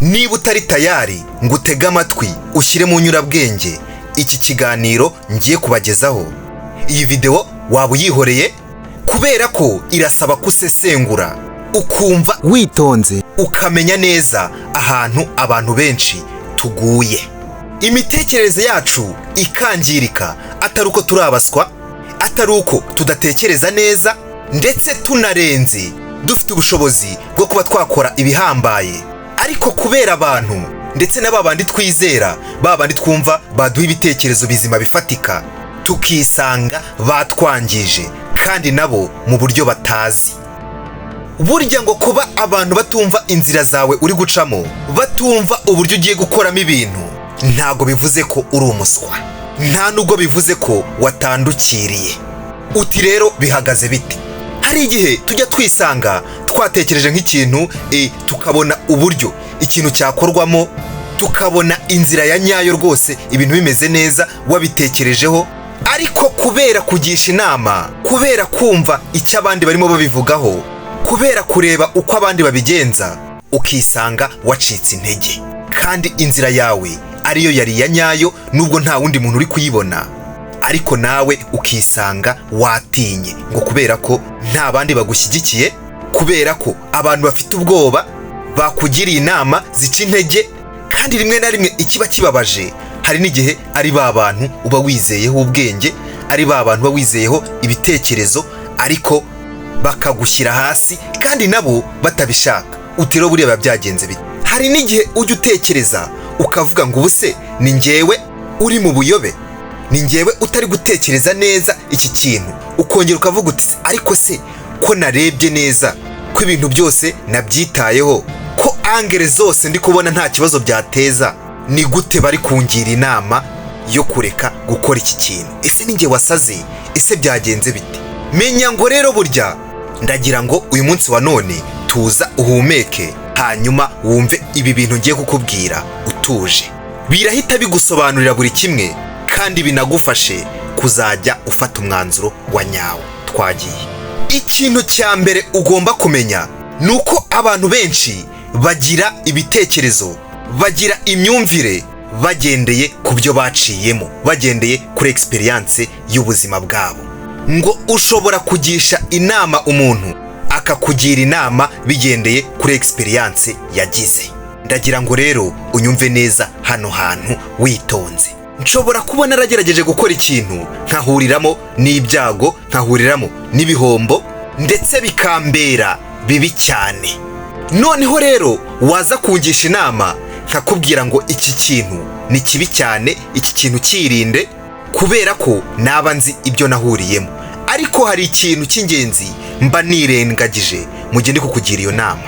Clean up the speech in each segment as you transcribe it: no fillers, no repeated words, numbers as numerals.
niba utari tayari ngo utege amatwi ushyire mu nyurabwenge iki kiganiro ngiye kubagezaho, iyi video waba uyihoreye kubera ko irasaba kusesengura ukumva witonze ukamenya neza ahantu abantu benshi tuguye. Imitekerereze yacu ikangirika atari uko turabaswa, atari uko tudatekereza neza, ndetse tunarenze dufite ubushobozi bwo kuba twakora ibihambaye, ariko kubera abantu ndetse na babandi twizera, babandi twumva baduha ibitekerezo bizima bifatika, tukisanga batwangije kandi nabo mu buryo batazi. Burya ngo kuba abantu batumva inzira zawe uri gucamo, batumva uburyo ugiye gukoramo ibintu, ntago bivuze ko uri umuswa, nta nubwo bivuze ko watandukiriye. Uti rero bihagaze bite? Hari igihe tujya twisanga twatekereje nk'ikintu tukabona uburyo ikintu cyakorwamo, tukabona inzira ya nyayo rwose, ibintu bimeze neza wabitekerejeho, ariko kubera kugisha inama, kubera kumva icyo abandi barimo babivugaho, kubera kureba uko abandi babigenza, ukisanga wacitse intege, kandi inzira yawe ariyo yari iya nyayo nubwo nta wundi muntu uri kuyibona, ariko nawe ukisanga watinye ngo kubera ko nta bandi bagushyigikiye, kubera ko abantu bafite ubwoba bakugiriye inama zica intege. Kandi rimwe na rimwe ikiba kibabaje, hari n'igihe ari ba bantu uba wizeyeho ubwenge, ari ba bantu uba wizeyeho ibitekerezo, ariko bakagushyira hasi kandi nabo batabishaka. Utiro buriya byagenze bite? Hari n'igihe ujya utekereza ukavuga ngo ubuse ni njyewe uri mu buyobe, ni njyewe utari gutekereza neza iki kintu, ukongera ukavuga uti ariko se ko narebye neza, ko ibintu byose nabyitayeho, ko angere zose ndi kubona nta kibazo byateza, ni gute bari kungira inama yo kureka gukora iki kintu? Ese ni njye wasaze? Ese byagenze bite? Menya ngo rero burya ndagira ngo uyu munsi wa none tuza uhumeke, hanyuma wumve ibi bintu ngiye kukubwira utuje, birahita bigusobanurira buri kimwe kandi binagufashe kuzajya ufata umwanzuro wa nyawo. Twagiye. Ikintu cya mbere ugomba kumenya ni uko abantu benshi bagira ibitekerezo, bagira imyumvire bagendeye ku byo baciyemo, bagendeye kuri experience y'ubuzima bwabo. Ngo ushobora kugisha inama umuntu akakugira inama bigendeye kuri experience yagize. Ndagira ngo rero unyumve neza hano hantu witonze. Nshobora kuba naragerageje gukora ikintu nkahuriramo n'ibyago, nkahuriramo n'ibihombo, ndetse bikambera bibi cyane. Noneho rero waza kungisha inama nkakubwira ngo iki kintu ni kibi cyane, iki kintu kirinde, kubera ko naba nzi ibyo nahuriyemo. Ariko hari ikintu cy'ingenzi mba nirengagije mu gihe ndi kukugira iyo nama.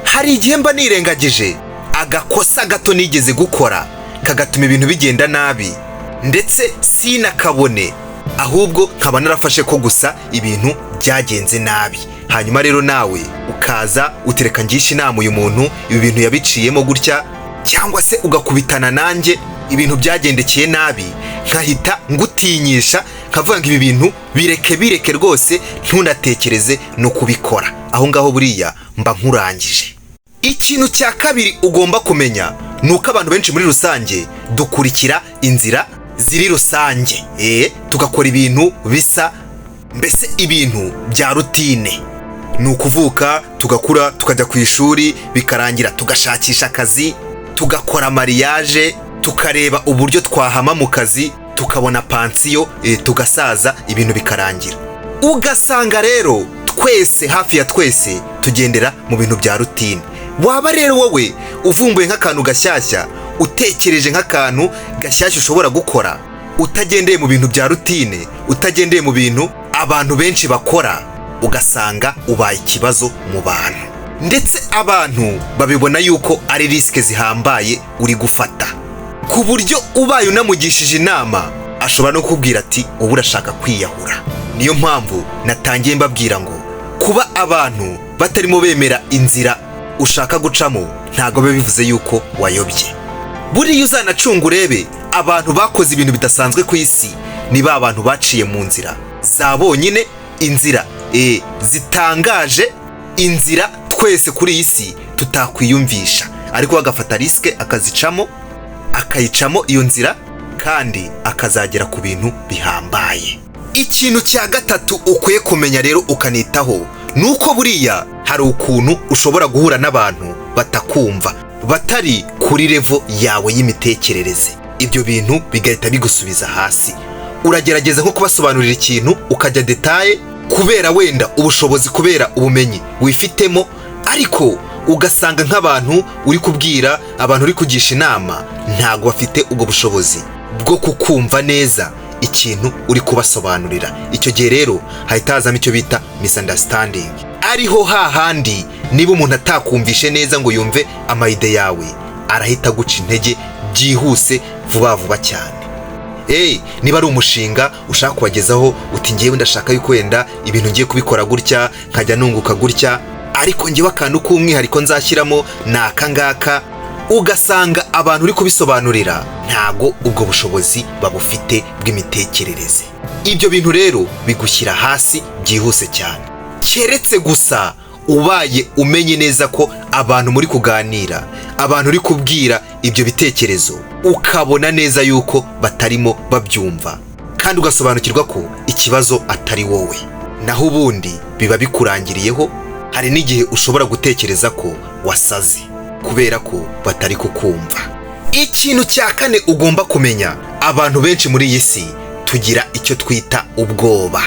Hari igihe mba nirengagije agakosa gato nigeze gukora kagatuma ibintu bigenda nabi, ndetse sinakabone, ahubwo nkaba narafashe ko gusa ibintu byagenze nabi. Hanyuma rero nawe ukaza utereka ngisha inama uyu muntu, ibi bintu yabiciyemo gutya, cyangwa se ugakubitana nanjye ibintu byagendekeye nabi, nkahita ngutinyisha nkavuga ngo ibi bintu bireke rwose, ntunatekereze no kubikora. Aho ngaho buriya mba nkurangije. Ikintu cya kabiri ugomba kumenya ni uko abantu benshi muri rusange dukurikira inzira ziri rusange, tugakora ibintu bisa, mbese ibintu bya rutine. Ni ukuvuka, tugakura, tukajya ku ishuri, bikarangira tugashakisha akazi, tugakora mariage, tukareba uburyo twahama mu kazi, tukabona pansiyo, tugasaza, ibintu bikarangira. Ugasanga rero twese, hafi ya twese tugendera mu bintu bya rutine. Waba rero wowe uvumbuye nk'akantu gashyashya, utekereje nk'akantu gashyashya ushobora gukora, utagendeye mu bintu bya rutine, utagendeye mu bintu abantu benshi bakora, ugasanga ubaye ikibazo mu bantu, ndetse abantu babibona yuko ari risike zihambaye uri gufata, ku buryo ubaye unamugishije inama ashobora no kukubwira ati ubu urashaka kwiyahura. Niyo mpamvu natangiye mbabwira ngo kuba abantu batarimo bemera inzira ushaka gucamo ntago biba bivuze yuko wayobye. Buriya uzanacunga urebe abantu bakoze ibintu bidasanzwe ku isi, ni ba bantu baciye mu nzira za bonyine, inzira zitangaje, inzira twese kuri iyi si tutakwiyumvisha. ariko agafata risike akayicamo iyo nzira kandi akazagera ku bintu bihambaye. Ikintu cya gatatu ukwiye kumenya rero ukanitaho nuko buriya hari ukuntu ushobora guhura n'abantu batakumva, batari kuri level yawe y'imitekerereze. Ibyo bintu bigahita bigusubiza hasi. Uragerageza nko kubasobanurira ikintu ukajya detaye kubera wenda ubushobozi, kubera ubumenyi wifitemo, ariko ugasanga nk'abantu uri kubwira, abantu uri kugisha inama, ntago bafite ubwo bushobozi bwo kukumva neza ikintu uri kubasobanurira. Icyo gihe rero hahita hazamo icyo bita misunderstanding. Ariho hahandi niba umuntu atakumvishe neza ngo yumve amayide yawe, arahita guca intege byihuse vuba cyane. Niba ari umushinga ushaka kubagezaho uti ngewe ndashaka yuko wenda ibintu ngiye kubikora gutya nkajya nunguka gutya, ariko ngewe akantu k'umwihariko nzashyiramo ni aka ngaka, ugasanga abantu uri kubisobanurira ntago ubwo bushobozi babufite bw'imitekerereze. Ibyo bintu rero bigushyira hasi byihuse cyane, keretse gusa ubaye umenye neza ko abantu muri kuganira, abantu uri kubwira ibyo bitekerezo, ukabona neza yuko batarimo babyumva kandi ugasobanukirwa ko ikibazo atari wowe, naho ubundi biba bikurangiriyeho. Hari n'igihe ushobora gutekereza ko wasaze kubera ko batari kukumva. Ikintu cya kane ugomba kumenya, abantu benshi muri iyi si tugira icyo twita ubwoba.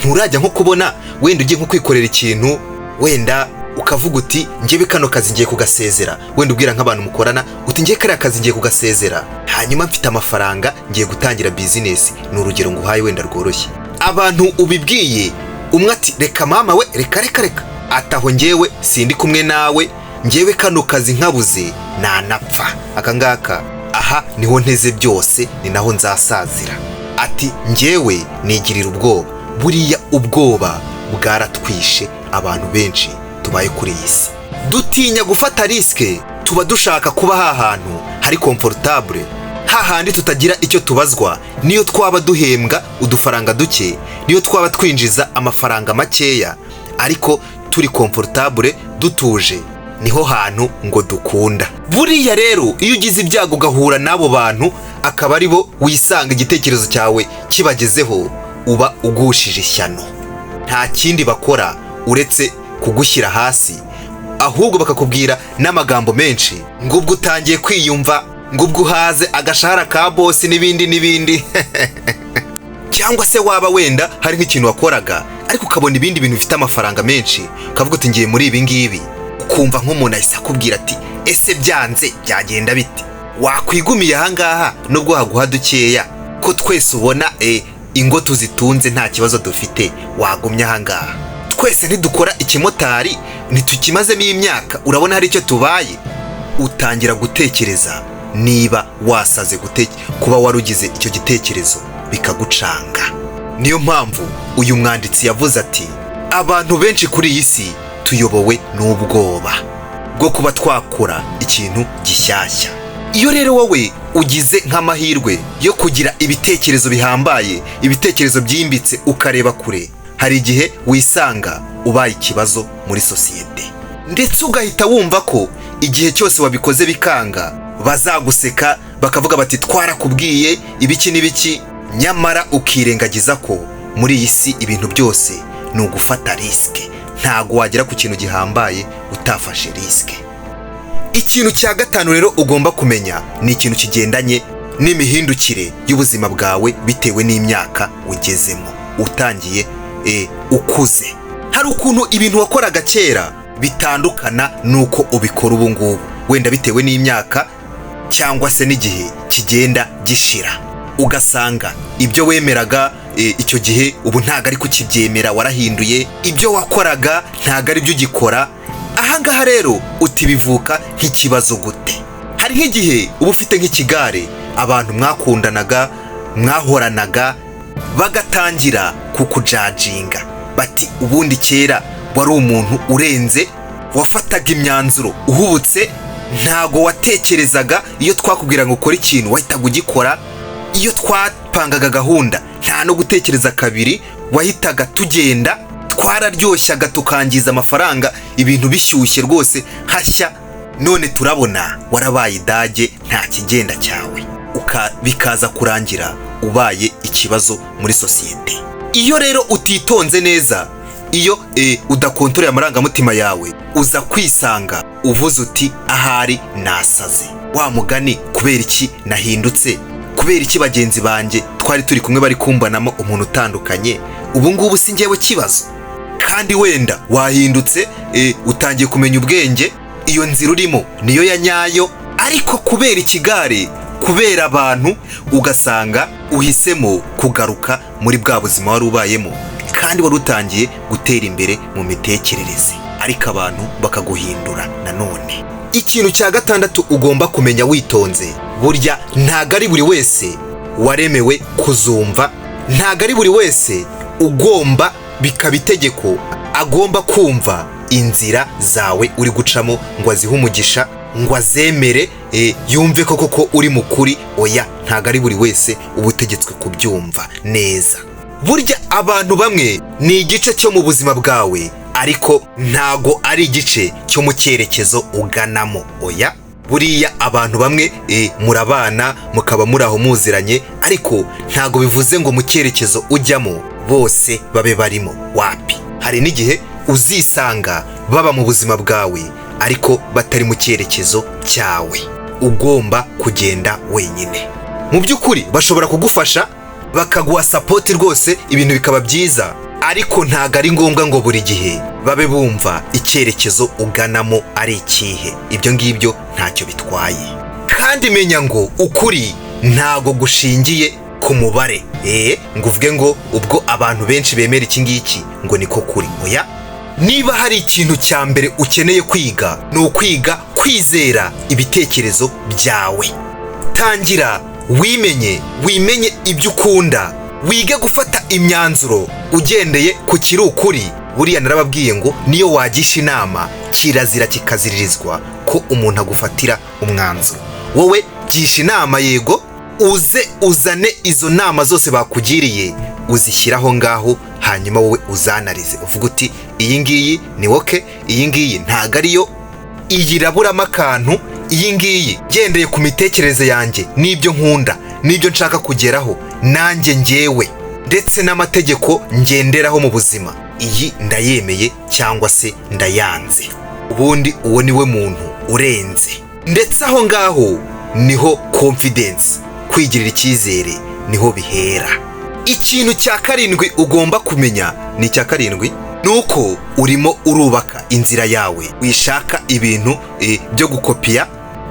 Nturajya nko kubona wenda ugiye nko kwikorera ikintu, wenda ukavuga uti ngewe kano kazi ngiye kugasezera, wenda ubwira nk'abantu mukorana uti ngiye kariya kazi ngiye kugasezera, hanyuma mfite amafaranga ngiye gutangira business. Ni urugero nguhaye wenda rworoshye. Abantu ubibwiye, umwe ati reka mama we, reka ataho ngewe sindi kumwe nawe, ngewe kano kazi nkabuze nanapfa, aka ngaka aha niho nteze byose, ni naho nzasazira. Ati ngewe nigirira ubwoba. Buriya ubwoba bwaratwishe abantu benshi tubaye kuri iyi si. Dutinya gufata risike, tuba dushaka kuba hahantu hari comfortable, hahandi tutagira icyo tubazwa, niyo twaba duhembwa udufaranga duke, niyo twaba twinjiza amafaranga makeya, ariko turi comfortable dutuje, niho hantu ngo dukunda. Buriya rero iyo ugize ibyago ugahura n'abo bantu akaba ari bo wisanga igitekerezo cyawe kibagezeho, uba ugushije ishyano. Nta kindi bakora uretse kugushyira hasi, ahubwo bakakubwira n'amagambo menshi, ngo ubwo utangiye kwiyumva, ngo ubwo uhaze agashahara ka boss n'ibindi cyangwa se waba wenda hari nk'ikintu wakoraga ariko ukabona ibindi bintu bifite amafaranga menshi, ukavuga uti ngiye muri ibi ngibi, ukumva nk'umuntu ahise akubwira ati ese byanze byagenda bite, wakwigumiye ahangaha nubwo haguha dukeya, ko twese ubona ingo tuzitunze nta kibazo dufite, wagumye ahangaha. Twese ntidukora ikimotari, ntitukimazemo imyaka, urabona hari icyo tubaye. Utangira gutekereza niba wasaze kuba warugize icyo gitekerezo bikagucanga. Niyo mpamvu uyu mwanditsi yavuze ati abantu benshi kuri iyi si tuyobowe n'ubwoba bwo kuba twakora ikintu gishyashya. Iyo rero wowe ugize nk'amahirwe yo kugira ibitekerezo bihambaye, ibitekerezo byimbitse, ukareba kure, hari igihe wisanga ubaye ikibazo muri sosiyete, ndetse ugahita wumva ko igihe cyose wabikoze bikanga, bazaguseka bakavuga bati twarakubwiye ibiki n'ibiki, nyamara ukirengagiza ko muri iyi si ibintu byose ni ugufata risike. Ntago wagera ku kintu gihambaye utafashe risike. Ikintu cya gatanu rero ugomba kumenya ni ikintu kigendanye n'imihindukire y'ubuzima bwawe bitewe n'imyaka ugezemo, utangiye ukuze. Hari ukuntu ibintu wakoraga kera bitandukana nuko ubikora ubu ngubu, wenda bitewe n'imyaka cyangwa se n'igihe kigenda gishira, ugasanga ibyo wemeraga icyo gihe ubu ntago ari kukibyemera, warahinduye, ibyo wakoraga ntago ari byo ugikora. Ahangaha rero utibivuka nk'ikibazo gute? Hari nk'igihe uba ufite nk'ikigare, abantu mwakundanaga, mwahoranaga, bagatangira kukujajinga bati ubundi kera wari umuntu urenze, wafataga imyanzuro uhubutse, ntago watekerezaga, iyo twakubwira ngo ukore ikintu wahitaga ugikora, iyo twapangaga gahunda nta no gutekereza kabiri, wahitaga tugenda, twararyoshyaga tukangiza amafaranga, ibintu bishyushye rwose hashya, none turabona warabaye idage nta kigenda cyawe, bikaza kurangira ubaye ikibazo muri sosiyete. Iyo rero utitonze neza, iyo udakontorera amarangamutima yawe, uza kwisanga uvuze uti ahari nasaze. Wa mugani, kubera iki nahindutse? Kubera iki bagenzi banjye twari turi kumwe bari kumbanamo umuntu utandukanye, ubu ngubu si njyewe kibazo? Kandi wenda wahindutse, utangiye kumenya ubwenge, iyo nzira urimo niyo ya nyayo, ariko kubera ikigare, kubera abantu, ugasanga uhisemo kugaruka muri bwa buzima wari ubayemo, kandi wari utangiye gutera imbere mu mitekerereze, ariko abantu bakaguhindura nanone. Ikintu cya gatandatu ugomba kumenya witonze, burya ntago ari buri wese waremewe kuzumva, ntago ari buri wese ugomba bikaba itegeko agomba kumva inzira zawe uri gucamo ngo azihe umugisha, ngo azemere, yumve koko uri mukuri. Oya, ntago ari buri wese uba utegetswe kubyumva neza. Burya abantu bamwe ni igice cyo mu buzima bwawe, ariko ntago ari igice cyo mu cyerekezo uganamo. Oya, buriya abantu bamwe murabana mukaba muri aho muziranye, ariko ntago bivuze ngo mu cyerekezo ujyamo bose babe barimo. Wapi, hari n'igihe uzisanga baba mu buzima bwawe ariko batari mu cyerekezo cyawe. Ugomba kugenda wenyine. Mu by'ukuri bashobora kugufasha, bakaguha sapoti rwose, ibintu bikaba byiza, ariko ntago ari ngombwa ngo buri gihe babe bumva icyerekezo uganamo ari ikihe. Ibyo ngibyo ntacyo bitwaye. Kandi menya ngo ukuri ntago gushingiye ku mubare, ngo uvuge ngo ubwo abantu benshi bemera iki ngiki ngo niko kuri. Oya, niba hari ikintu cya mbere ukeneye kwiga, ni ukwiga kwizera ibitekerezo byawe. Tangira wimenye ibyo ukunda, wige gufata imyanzuro ugendeye ku kiri ukuri. Buriya narababwiye ngo niyo wagisha inama, kirazira kikaziririzwa ko umuntu agufatira umwanzuro. Wowe gisha inama, yego, uzane izo nama zose bakugiriye, uzishyiraho ngaho, hanyuma wowe uzanarize, uvuga uti iyi ngiyi ni woke, iyi ngiyi ntago ariyo, iyi iraburamo akantu, iyi ngiyi gendeye ku mitekerereze yanjye n'ibyo nkunda n'ibyo nshaka kugeraho nanjye njyewe, ndetse n'amategeko ngenderaho mu buzima, iyi ndayemeye cyangwa se ndayanze. Ubundi uwo niwe muntu urenze. Ndetse aho ngaho niho confidence, kwigirira icyizere, niho bihera. Ikintu cya karindwi ugomba kumenya, ni icya karindwi, nuko urimo urubaka inzira yawe. Wishaka ibintu byo gukopiya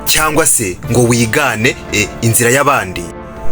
cyangwa se ngo wigane inzira y'abandi,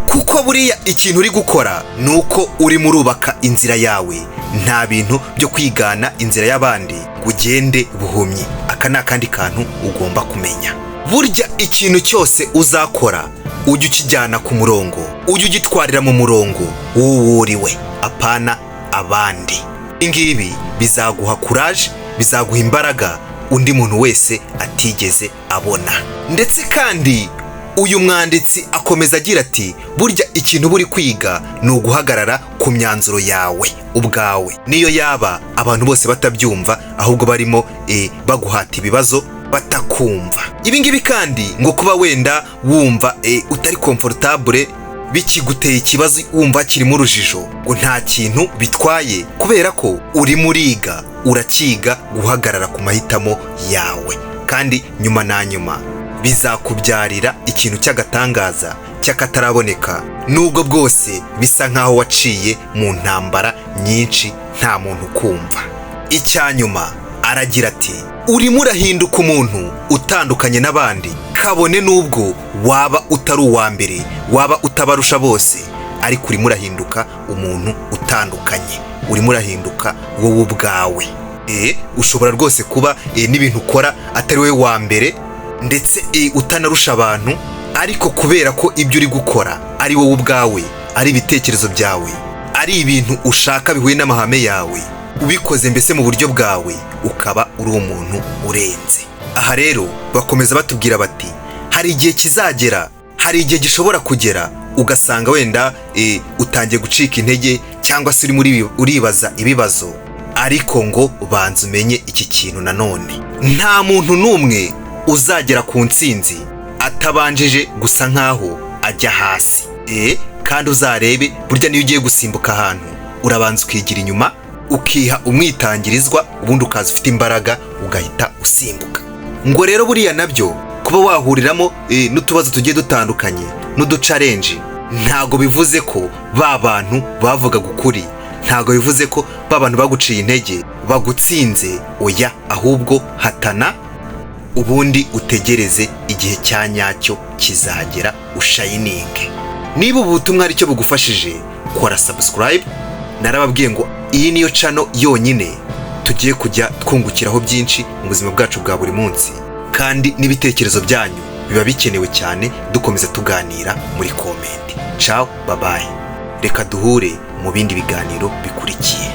kuko buriya ikintu uri gukora nuko urimo urubaka inzira yawe. Nta bintu byo kwigana inzira y'abandi ngo ugende buhumyi. Aka ni akandi kantu ugomba kumenya. Burya ikintu cyose uzakora, ujye ukijyana ku murongo, ujye ugitwarira mu murongo w'uwuriwe, apana abandi. Ingibi bizaguha courage, bizaguha imbaraga undi muntu wese atigeze abona. Ndetse kandi uyu mwanditsi akomeza agira ati, burya ikintu buri kwiga ni uguhagarara ku myanzuro yawe ubwawe, niyo yaba abantu bose batabyumva, ahubwo barimo baguhata ibibazo batakumva. Ibi ngibi kandi ngo kuba wenda wumva utari comfortable, bikiguteye ikibazo, wumva kirimo urujijo, ngo nta kintu bitwaye, kubera ko urimo uriga, urakiga guhagarara ku mahitamo yawe, kandi nyuma na nyuma bizakubyarira ikintu cy'agatangaza cy'akataraboneka, nubwo bwose bisa nkaho waciye mu ntambara nyinshi nta muntu kumva. Icyanyuma aragira ati, urimo urahinduka umuntu utandukanye n'abandi, kabone nubwo waba utari uwa mbere, waba utabarusha bose, ariko urimo urahinduka umuntu utandukanye, urimo urahinduka wowe ubwawe. Ushobora rwose kuba n'ibintu ukora atari wowe wa mbere, ndetse utanarusha abantu, ariko kubera ko ibyo uri gukora ari wowe ubwawe, ari ibitekerezo byawe, ari ibintu ushaka bihuye n'amahame yawe, ubikoze mbese mu buryo bwawe, ukaba uri umuntu urenze. Aha rero bakomeza batubwira bati, hari igihe kizagera, hari igihe gishobora kugera ugasanga wenda utangiye gucika intege, cyangwa se uribaza ibibazo, ariko ngo banza umenye iki kintu nanone, nta muntu n'umwe uzagera ku ntsinzi atabanjije gusa nkaho ajya hasi. Kandi uzarebe burya niyo ugiye gusimbuka ahantu urabanza ukigira inyuma ukiha umwitangirizwa, ubundi ukaza ufite imbaraga ugahita usimbuka. Ngo rero buriya nabyo kuba wahuriramo n'utubazo tugiye dutandukanye n'uducarenji, ntago bivuze ko ba bantu bavugaga ukuri, ntago bivuze ko ba bantu baguciye intege bagutsinze. Oya, ahubwo hatana ubundi utegereze igihe cya nyacyo kizagera ushayininge. Niba ubu butumwa aricyo bugufashije, kora subscribe. Narababwiye ngo iyi niyo channel yonyine tugiye kujya twungukiraho byinshi mu buzima bwacu bwa buri munsi, kandi n'ibitekerezo byanyu biba bikenewe cyane dukomeza tuganira muri comment. Ciao, bye bye. Reka duhure mu bindi biganiro bikurikiye.